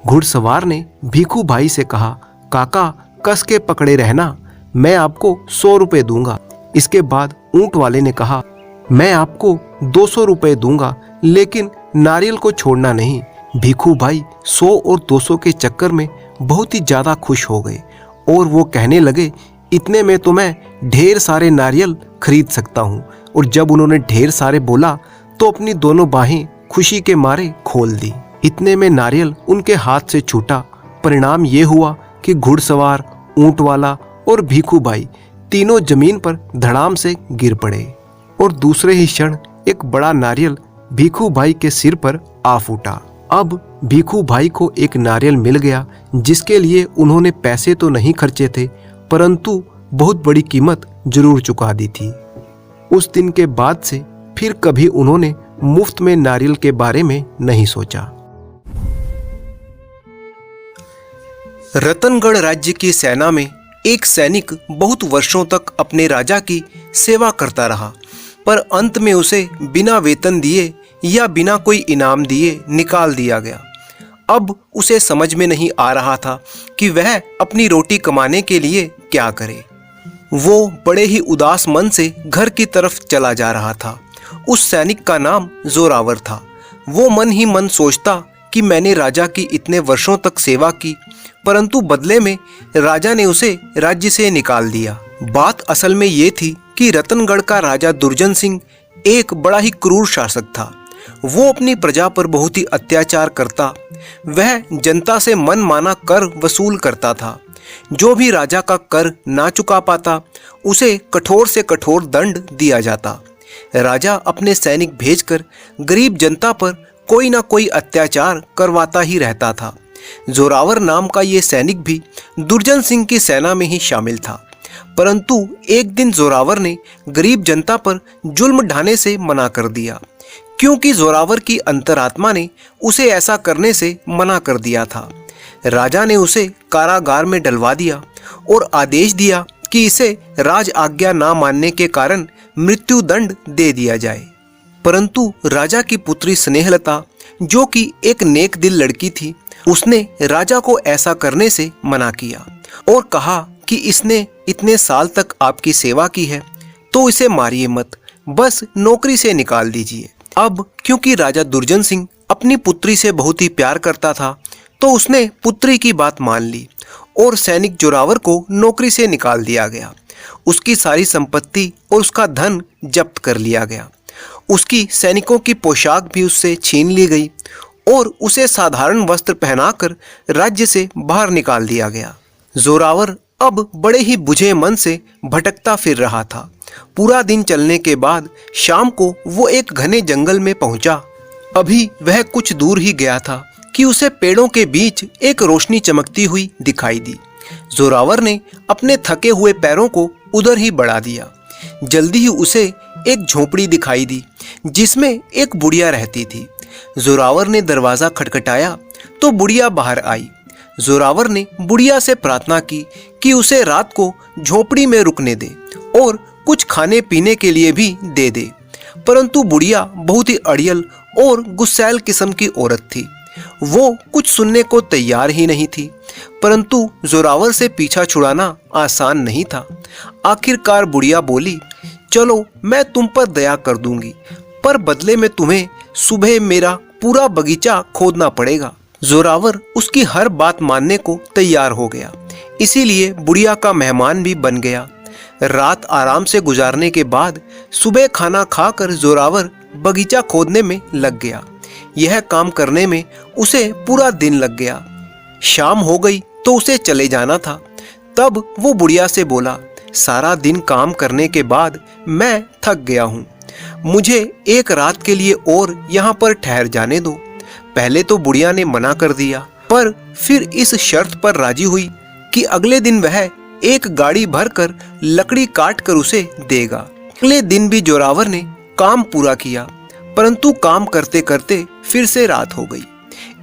घुड़सवार ने भीखू भाई से कहा, काका कस के पकड़े रहना, मैं आपको 100 रुपए दूंगा। इसके बाद ऊंट वाले ने कहा, मैं आपको 200 रुपए दूंगा, लेकिन नारियल को छोड़ना नहीं। भीखू भाई 100 और 200 के चक्कर में बहुत ही ज्यादा खुश हो गए और वो कहने लगे, इतने में तो मैं ढेर सारे नारियल खरीद सकता हूँ। और जब उन्होंने ढेर सारे बोला तो अपनी दोनों बाहें खुशी के मारे खोल दी। इतने में नारियल उनके हाथ से छूटा। परिणाम ये हुआ कि घुड़सवार, ऊंट वाला और भीखू भाई तीनों जमीन पर धड़ाम से गिर पड़े और दूसरे ही क्षण एक बड़ा नारियल भीखू भाई के सिर पर आ फूटा। अब भीखू भाई को एक नारियल मिल गया, जिसके लिए उन्होंने पैसे तो नहीं खर्चे थे, परंतु बहुत बड़ी कीमत जरूर चुका दी थी। उस दिन के बाद से फिर कभी उन्होंने मुफ्त में नारियल के बारे में नहीं सोचा। रतनगढ़ राज्य की सेना में एक सैनिक बहुत वर्षों तक अपने राजा की सेवा करता रहा, पर अंत में उसे बिना वेतन दिए या बिना कोई इनाम दिए निकाल दिया गया। अब उसे समझ में नहीं आ रहा था कि वह अपनी रोटी कमाने के लिए क्या करे। वो बड़े ही उदास मन से घर की तरफ चला जा रहा था। उस सैनिक का नाम जोरावर था। वो मन ही मन सोचता कि मैंने राजा की इतने वर्षों तक सेवा की, परंतु बदले में राजा ने उसे राज्य से निकाल दिया। बात असल में ये थी कि रतनगढ़ का राजा दुर्जन सिंह एक बड़ा ही क्रूर शासक था। वो अपनी प्रजा पर बहुत ही अत्याचार करता। वह जनता से मनमाना कर वसूल करता था। जो भी राजा का कर ना चुका पाता, उसे कठोर से कठोर दंड दिया जाता। राजा अपने सैनिक भेजकर गरीब जनता पर कोई ना कोई अत्याचार करवाता ही रहता था। जोरावर नाम का ये सैनिक भी दुर्जन सिंह की सेना में ही शामिल था, परंतु एक दिन जोरावर ने गरीब जनता पर जुल्म ढाने से मना कर दिया, क्योंकि जोरावर की अंतरात्मा ने उसे ऐसा करने से मना कर दिया था। राजा ने उसे कारागार में डलवा दिया और आदेश दिया कि इसे राज आज्ञा ना मानने के कारण मृत्यु दंड दे दिया जाए। परंतु राजा की पुत्री स्नेहलता, जो कि एक नेक दिल लड़की थी, उसने राजा को ऐसा करने से मना किया और कहा कि इसने इतने साल तक आपकी सेवा की है, तो इसे मारिए मत, बस नौकरी से निकाल दीजिए। अब क्योंकि राजा दुर्जन सिंह अपनी पुत्री से बहुत ही प्यार करता था, तो उसने पुत्री की बात मान ली और सैनिक जोरावर को नौकरी से निकाल दिया गया। उसकी सारी संपत्ति और उसका धन जब्त कर लिया गया। उसकी सैनिकों की पोशाक भी उससे छीन ली गई और उसे साधारण वस्त्र पहनाकर राज्य से बाहर निकाल दिया गया। जोरावर अब बड़े ही बुझे मन से भटकता फिर रहा था। पूरा दिन चलने के बाद शाम को वो एक घने जंगल में पहुंचा। अभी वह कुछ दूर ही गया था कि उसे पेड़ों के बीच एक रोशनी चमकती हुई दिखाई दी। जोरावर ने अपने थके हुए पैरों को उधर ही बढ़ा दिया। जल्दी ही उसे एक झोपड़ी दिखाई दी, जिसमें एक बुढ़िया रहती थी। जोरावर ने दरवाजा खटखटाया तो बुढ़िया बाहर आई। जोरावर ने बुढ़िया से प्रार्थना की कि उसे रात को झोपड़ी में रुकने दे और कुछ खाने पीने के लिए भी दे दे। परंतु बुढ़िया बहुत ही अड़ियल और गुस्सैल किस्म की औरत थी। वो कुछ सुनने को तैयार ही नहीं थी। परंतु जोरावर से पीछा छुड़ाना आसान नहीं था। आखिरकार बुढ़िया बोली, चलो मैं तुम पर दया कर दूंगी, पर बदले में तुम्हें सुबह मेरा पूरा बगीचा खोदना पड़ेगा। जोरावर उसकी हर बात मानने को तैयार हो गया, इसीलिए बुढ़िया का मेहमान भी बन गया। रात आराम से गुजारने के बाद सुबह खाना खाकर जोरावर बगीचा खोदने में लग गया। यह काम करने में उसे पूरा दिन लग गया। शाम हो गई तो उसे चले जाना था। तब वो बुढ़िया से बोला, सारा दिन काम करने के बाद मैं थक गया हूँ, मुझे एक रात के लिए और यहाँ पर ठहर जाने दो। पहले तो बुढ़िया ने मना कर दिया, पर फिर इस शर्त पर राजी हुई कि अगले दिन वह एक गाड़ी भरकर लकड़ी काट कर उसे देगा। अगले दिन भी जोरावर ने काम पूरा किया, परंतु काम करते करते फिर से रात हो गई।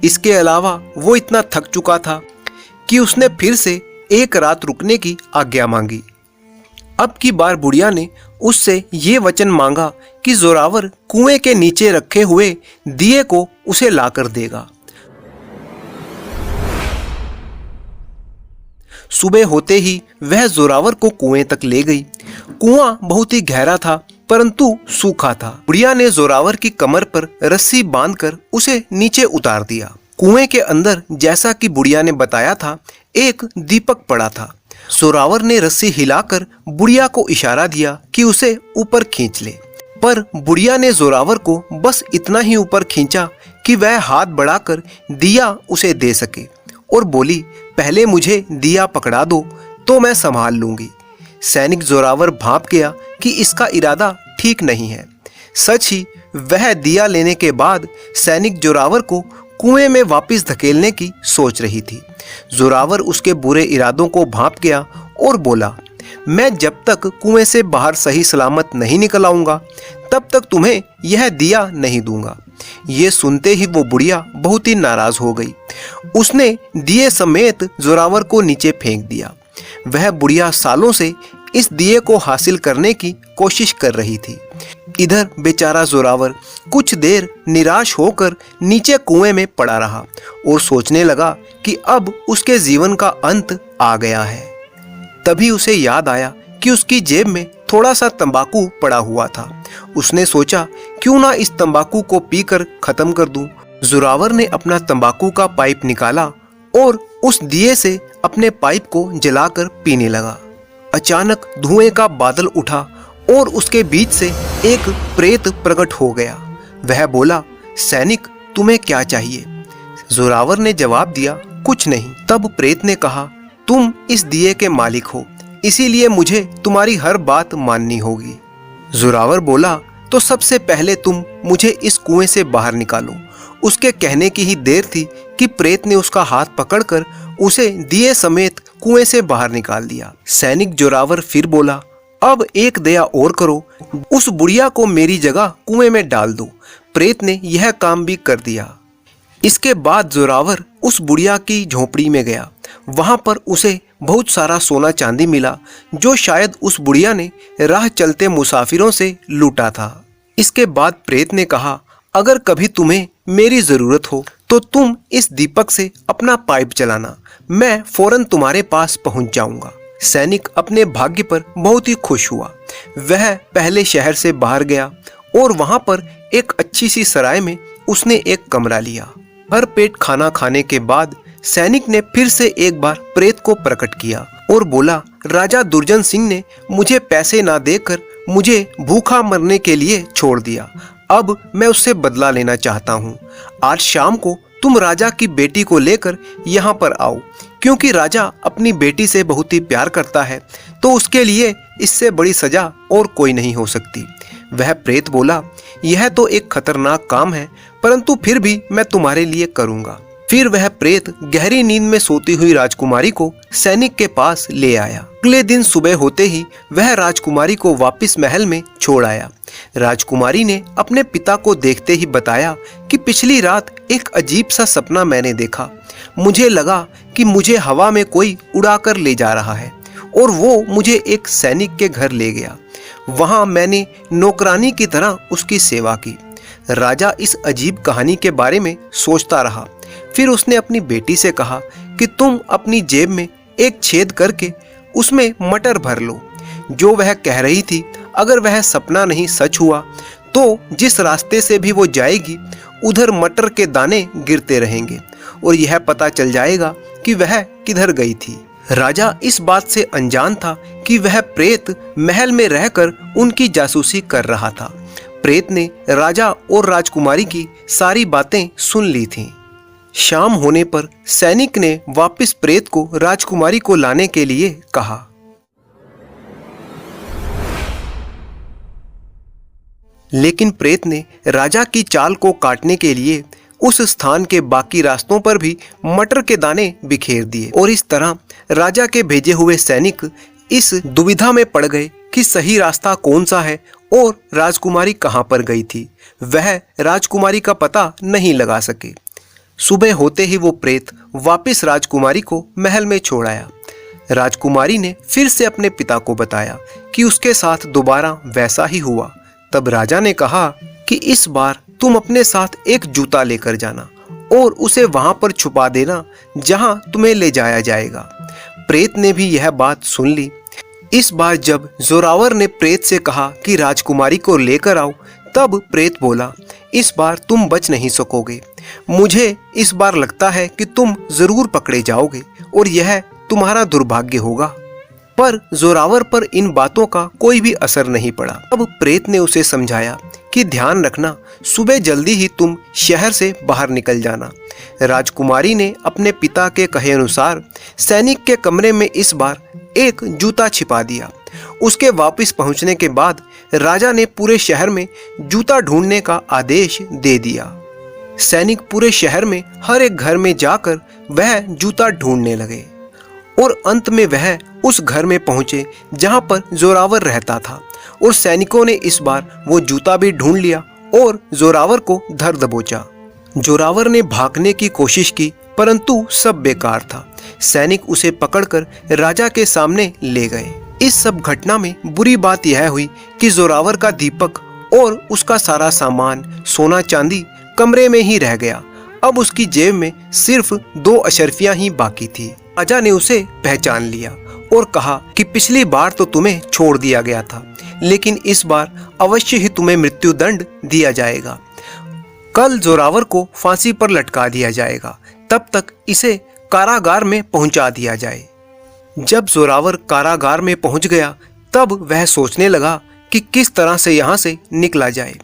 इसके अलावा वो इतना थक चुका था कि उसने फिर से एक रात रुकने की आज्ञा मांगी। अब की बार बुढ़िया ने उससे ये वचन मांगा कि जोरावर कुएं के नीचे रखे हुए दिए को उसे लाकर देगा। सुबह होते ही वह जोरावर को कुएं तक ले गई। कुआं बहुत ही गहरा था, परंतु सूखा था। बुढ़िया ने जोरावर की कमर पर रस्सी बांधकर उसे नीचे उतार दिया। कुएं के अंदर, जैसा कि बुढ़िया ने बताया था, एक दीपक पड़ा था। जोरावर ने रस्सी हिलाकर बुढ़िया को इशारा दिया कि उसे ऊपर खींच ले, पर बुढ़िया ने जोरावर को बस इतना ही ऊपर खींचा कि वह हाथ बढ़ाकर दिया उसे दे सके, और बोली, पहले मुझे दिया पकड़ा दो तो मैं संभाल लूंगी। सैनिक जोरावर भांप गया कि इसका इरादा ठीक नहीं है। सच ही वह दिया लेने के बाद सैनिक जोरावर को कुएं में वापस धकेलने की सोच रही थी। जोरावर उसके बुरे इरादों को भांप गया और बोला, मैं जब तक कुएं से बाहर सही सलामत नहीं निकल आऊंगा तब तक तुम्हें यह दिया नहीं दूंगा। ये सुनते ही वो बुढ़िया बहुत ही नाराज हो गई। उसने दिए समेत जोरावर को नीचे फेंक दिया। वह बुढ़िया सालों से इस दिए को हासिल करने की कोशिश कर रही थी। इधर बेचारा जोरावर कुछ देर निराश होकर नीचे कुएं में पड़ा रहा और सोचने लगा कि अब उसके जीवन का अंत आ गया है। तभी उसे याद आया कि उसकी जेब में थोड़ा सा तंबाकू पड़ा हुआ था। उसने सोचा, क्यों ना इस तंबाकू को पीकर खत्म कर दूं। जोरावर ने अपना तंबाकू का पाइप निकाला और उस दिए से अपने पाइप को जलाकर पीने लगा। अचानक धुएं का बादल उठा और उसके बीच से एक प्रेत प्रकट हो गया। वह बोला, सैनिक, तुम्हें क्या चाहिए? जोरावर ने जवाब दिया, कुछ नहीं। तब प्रेत ने कहा, तुम इस दिए के मालिक हो, इसीलिए मुझे तुम्हारी हर बात माननी होगी। जोरावर बोला, तो सबसे पहले तुम मुझे इस कुएं से बाहर निकालो। उसके कहने की ही देर थी कि प्रेत ने उसका हाथ पकड़कर उसे दिए समेत कुएं से बाहर निकाल दिया। सैनिक जोरावर फिर बोला, अब एक दया और करो, उस बुढ़िया को मेरी जगह कुएं में डाल दो। प्रेत ने यह काम भी कर दिया। इसके बाद जोरावर उस बुढ़िया की झोपड़ी में गया। वहां पर उसे बहुत सारा सोना चांदी मिला, जो शायद उस बुढ़िया ने राह चलते मुसाफिरों से लूटा था। इसके बाद प्रेत ने कहा, अगर कभी तुम्हें मेरी जरूरत हो तो तुम इस दीपक से अपना पाइप जलाना, मैं फौरन तुम्हारे पास पहुंच जाऊंगा। सैनिक अपने भाग्य पर बहुत ही खुश हुआ। वह पहले शहर से बाहर गया और वहां पर एक अच्छी सी सराय में उसने एक कमरा लिया। भर पेट खाना खाने के बाद सैनिक ने फिर से एक बार प्रेत को प्रकट किया और बोला, राजा दुर्जन सिंह ने मुझे पैसे ना देकर मुझे भूखा मरने के लिए छोड़ दिया। अब मैं उससे बदला लेना चाहता हूँ। आज शाम को तुम राजा की बेटी को लेकर यहाँ पर आओ, क्योंकि राजा अपनी बेटी से बहुत ही प्यार करता है, तो उसके लिए इससे बड़ी सजा और कोई नहीं हो सकती। वह प्रेत बोला, यह तो एक खतरनाक काम है, परंतु फिर भी मैं तुम्हारे लिए करूँगा। फिर वह प्रेत गहरी नींद में सोती हुई राजकुमारी को सैनिक के पास ले आया। अगले दिन सुबह होते ही वह राजकुमारी को वापस महल में छोड़ आया। राजकुमारी ने अपने पिता को देखते ही बताया कि पिछली रात एक अजीब सा सपना मैंने देखा। मुझे लगा कि मुझे हवा में कोई उड़ाकर ले जा रहा है और वो मुझे एक सैनिक के घर ले गया। वहां मैंने नौकरानी की तरह उसकी सेवा की। राजा इस अजीब कहानी के बारे में सोचता रहा। फिर उसने अपनी बेटी से कहा कि तुम अपनी जेब में एक छेद करके उसमें मटर भर लो। जो वह कह रही थी, अगर वह सपना नहीं सच हुआ तो जिस रास्ते से भी वो जाएगी उधर मटर के दाने गिरते रहेंगे और यह पता चल जाएगा कि वह किधर गई थी। राजा इस बात से अनजान था कि वह प्रेत महल में रहकर उनकी जासूसी कर रहा था। प्रेत ने राजा और राजकुमारी की सारी बातें सुन ली थीं। शाम होने पर सैनिक ने वापस प्रेत को राजकुमारी को लाने के लिए कहा। लेकिन प्रेत ने राजा की चाल को काटने के लिए उस स्थान के बाकी रास्तों पर भी मटर के दाने बिखेर दिए और इस तरह राजा के भेजे हुए सैनिक इस दुविधा में पड़ गए कि सही रास्ता कौन सा है और राजकुमारी कहाँ पर गई थी। वह राजकुमारी का पता नहीं लगा सके। सुबह होते ही वो प्रेत वापस राजकुमारी को महल में छोड़ आया। राजकुमारी ने फिर से अपने पिता को बताया कि उसके साथ दोबारा वैसा ही हुआ। तब राजा ने कहा कि इस बार तुम अपने साथ एक जूता लेकर जाना और उसे वहां पर छुपा देना जहां तुम्हें ले जाया जाएगा। प्रेत ने भी यह बात सुन ली। इस बार जब जोरावर ने प्रेत से कहा कि राजकुमारी को लेकर आओ, तब प्रेत बोला, इस बार तुम बच नहीं सकोगे। मुझे इस बार लगता है कि तुम जरूर पकड़े जाओगे और यह तुम्हारा दुर्भाग्य होगा। पर जोरावर पर इन बातों का कोई भी असर नहीं पड़ा। अब प्रेत ने उसे समझाया कि ध्यान रखना, सुबह जल्दी ही तुम शहर से बाहर निकल जाना। राजकुमारी ने अपने पिता के कहे अनुसार सैनिक के कमरे में इस बार एक जूता छिपा दिया। उसके वापस पहुंचने के बाद राजा ने पूरे शहर में जूता ढूंढने का आदेश दे दिया। सैनिक पूरे शहर में हर एक घर में जाकर वह जूता ढूंढने लगे और अंत में वह उस घर में पहुंचे जहां पर जोरावर रहता था और सैनिकों ने इस बार वो जूता भी ढूंढ लिया और जोरावर को धर दबोचा। जोरावर ने भागने की कोशिश की परंतु सब बेकार था। सैनिक उसे पकड़कर राजा के सामने ले गए। इस सब घटना में बुरी बात यह हुई कि जोरावर का दीपक और उसका सारा सामान सोना चांदी कमरे में ही रह गया। अब उसकी जेब में सिर्फ 2 अशर्फियां ही बाकी थी। राजा ने उसे पहचान लिया और कहा कि पिछली बार तो तुम्हें छोड़ दिया गया था, लेकिन इस बार अवश्य ही तुम्हें मृत्यु दंड दिया जाएगा। कल जोरावर को फांसी पर लटका दिया जाएगा, तब तक इसे कारागार में पहुंचा दिया जाए। जब जोरावर कारागार में पहुंच गया तब वह सोचने लगा कि किस तरह से यहाँ से निकला जाए।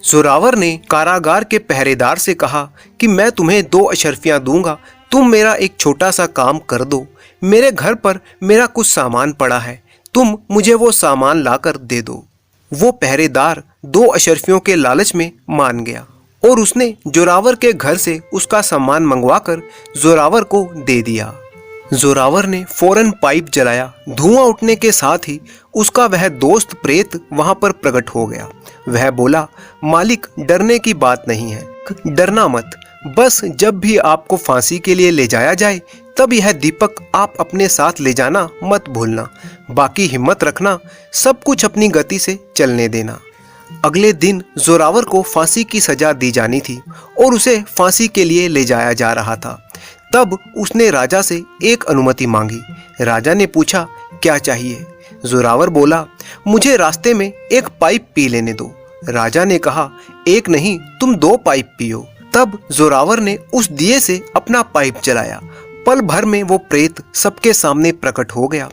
जोरावर ने कारागार के पहरेदार से कहा कि मैं तुम्हें 2 अशर्फियां दूंगा, तुम मेरा एक छोटा सा काम कर दो। मेरे घर पर मेरा कुछ सामान पड़ा है, तुम मुझे वो सामान लाकर दे दो। वो पहरेदार 2 अशर्फियों के लालच में मान गया और उसने जोरावर के घर से उसका सामान मंगवाकर जोरावर को दे दिया। जोरावर ने फौरन पाइप जलाया। धुआं उठने के साथ ही उसका वह दोस्त प्रेत वहां पर प्रकट हो गया। वह बोला, मालिक, डरने की बात नहीं है, डरना मत। बस जब भी आपको फांसी के लिए ले जाया जाए तब यह दीपक आप अपने साथ ले जाना मत भूलना। बाकी हिम्मत रखना, सब कुछ अपनी गति से चलने देना। अगले दिन जोरावर को फांसी की सजा दी जानी थी और उसे फांसी के लिए ले जाया जा रहा था। तब उसने राजा से एक अनुमति मांगी। राजा ने पूछा, क्या चाहिए? जोरावर बोला, मुझे रास्ते में एक पाइप पी लेने दो। राजा ने कहा, एक नहीं, तुम 2 पाइप पियो। तब जोरावर ने उस दिए से अपना पाइप जलाया। पल भर में वो प्रेत सबके सामने प्रकट हो गया।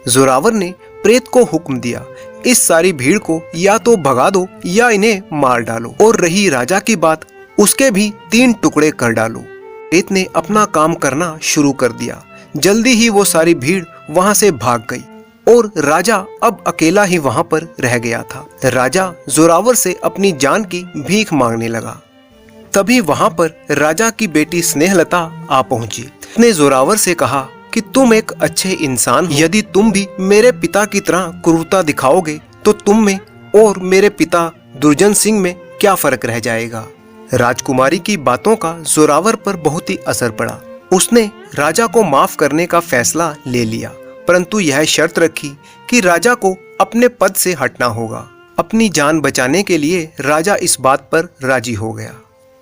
जोरावर ने प्रेत को हुक्म दिया, इस सारी भीड़ को या तो भगा दो या इन्हें मार डालो, और रही राजा की बात, उसके भी 3 टुकड़े कर डालो। प्रेत ने अपना काम करना शुरू कर दिया। जल्दी ही वो सारी भीड़ वहां से भाग गई और राजा अब अकेला ही वहां पर रह गया था। राजा जोरावर से अपनी जान की भीख मांगने लगा। तभी वहां पर राजा की बेटी स्नेहलता आ पहुंची। उसने जोरावर से कहा कि तुम एक अच्छे इंसान हो, यदि तुम भी मेरे पिता की तरह क्रूरता दिखाओगे तो तुम में और मेरे पिता दुर्जन सिंह में क्या फर्क रह जाएगा। राजकुमारी की बातों का जोरावर पर बहुत ही असर पड़ा। उसने राजा को माफ करने का फैसला ले लिया परंतु यह शर्त रखी कि राजा को अपने पद से हटना होगा। अपनी जान बचाने के लिए राजा इस बात पर राजी हो गया।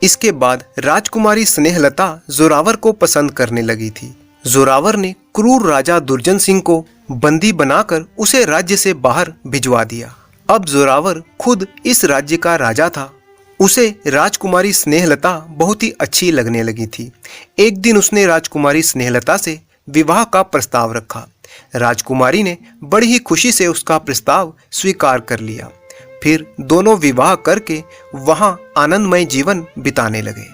इसके बाद राजकुमारी स्नेहलता जोरावर को पसंद करने लगी थी। जोरावर ने क्रूर राजा दुर्जन सिंह को बंदी बनाकर उसे राज्य से बाहर भिजवा दिया। अब जोरावर खुद इस राज्य का राजा था। उसे राजकुमारी स्नेहलता बहुत ही अच्छी लगने लगी थी। एक दिन उसने राजकुमारी स्नेहलता से विवाह का प्रस्ताव रखा। राजकुमारी ने बड़ी ही खुशी से उसका प्रस्ताव स्वीकार कर लिया। फिर दोनों विवाह करके वहां आनंदमय जीवन बिताने लगे।